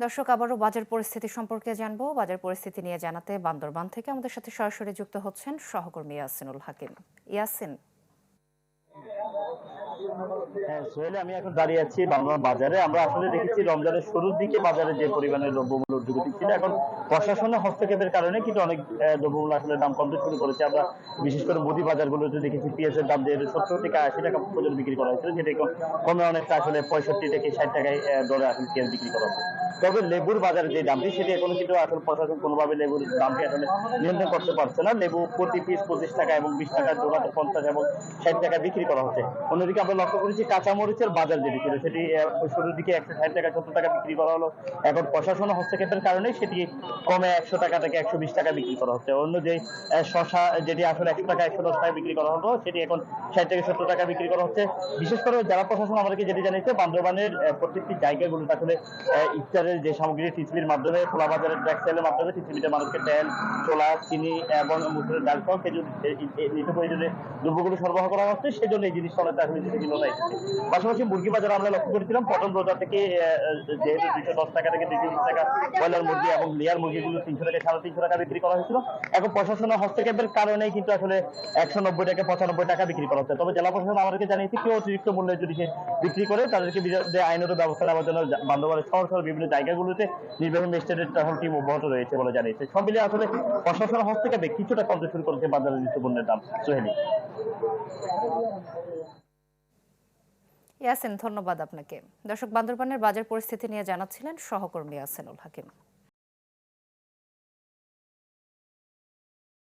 দর্শক, আবারও বাজার পরিস্থিতি সম্পর্কে জানবো। বাজার পরিস্থিতি নিয়ে জানাতে বান্দরবান থেকে আমাদের সাথে সরাসরি যুক্ত হচ্ছেন সহকর্মী ইয়াসিনুল হাকিম। ইয়াসিন। হ্যাঁ সোহেল, আমি এখন দাঁড়িয়ে আছি বাংলা বাজারে। আমরা আসলে দেখেছি রমজানের শুরুর দিকে বাজারে যে পরিমাণে দ্রব্যমূল্য ঊর্ধ্বগতি ছিল, এখন প্রশাসনের হস্তক্ষেপের কারণে কিন্তু অনেক দ্রব্যমূল্য আসলে দাম কমতে শুরু করেছে। আমরা বিশেষ করে মুদি বাজারগুলোতে দেখেছি পেঁয়াজের দাম যে 70 থেকে 80 টাকা পর্যন্ত বিক্রি করা হয়েছিল, যেটা এখন কমে অনেকটা আসলে 65 থেকে 60 টাকায় দরে আসলে পেঁয়াজ বিক্রি করা হচ্ছে। তবে লেবুর বাজারে যে দামটি, সেটি এখনো কিন্তু আসলে প্রশাসন কোনোভাবে লেবুর দামটি আসলে নিয়ন্ত্রণ করতে পারছে না। লেবু প্রতি পিস 25 টাকা এবং 20 টাকা জোড়া 50 এবং 60 টাকা বিক্রি করা হচ্ছে। অন্যদিকে আমরা লক্ষ্য করেছি কাঁচামরিচের বাজার যেটি ছিল, সেটি শুরুর দিকে 160 টাকা 70 টাকা বিক্রি করা হলো। এখন প্রশাসনের হস্তক্ষেপের কারণে সেটি কমে 100 টাকা থেকে 120 টাকা বিক্রি করা হচ্ছে। অন্য যে শশা যেটি আসলে 100 টাকা 110 টাকা বিক্রি করা হতো, সেটি এখন 60 থেকে 70 টাকা বিক্রি করা হচ্ছে। বিশেষ করে জেলা প্রশাসন আমাদেরকে যেটি জানিয়েছে, বান্দরবানের প্রত্যেকটি জায়গাগুলোতে আসলে ইফতারের যে সামগ্রী টিসিবির মাধ্যমে, খোলা বাজারের ট্যাক্স সেলের মাধ্যমে টিসিবিতে মানুষকে তেল, ছোলা, চিনি এবং মুসুরের ডাল সহ নিত্য প্রয়োজনীয় দ্রব্যগুলো সরবরাহ করা হচ্ছে। সেজন্য এই জিনিসটা অনেকটা আসলে ঝুঁকিপূর্ণ এসেছে। পাশাপাশি মুরগি বাজার আমরা লক্ষ্য করেছিলাম পটল বাজার থেকে যেহেতু 210 টাকা থেকে 220 টাকা ব্রয়লার মুরগি এবং লেয়ার মুরগিগুলো 300 থেকে 350 টাকা বিক্রি করা হয়েছিল। এখন প্রশাসনের হস্তক্ষেপের কারণেই কিন্তু আসলে 190 থেকে 95 টাকা বিক্রি করা হচ্ছে। তবে জেলা প্রশাসন আমাদেরকে জানিয়েছে, কেউ অতিরিক্ত মূল্যে যদি সে বিক্রি করে, তাদেরকে বিরুদ্ধে আইনত ব্যবস্থা নেওয়ার জন্য বান্দরবানের শহর বিভিন্ন জায়গাগুলোতে নির্বাহী ম্যাজিস্ট্রেটের টহল টিম অব্যাহত রয়েছে বলে জানিয়েছে। সব মিলিয়ে আসলে প্রশাসনের হস্তক্ষেপে কিছুটা কমতে শুরু করেছে বাজারের নিত্যপণ্যের দাম। সোহেলি। ইয়াসিন, ধন্যবাদ আপনাকে। দর্শক, বান্দরবানের বাজার পরিস্থিতি নিয়ে জানাচ্ছিলেন সহকর্মী ইয়াসিনুল হাকিম।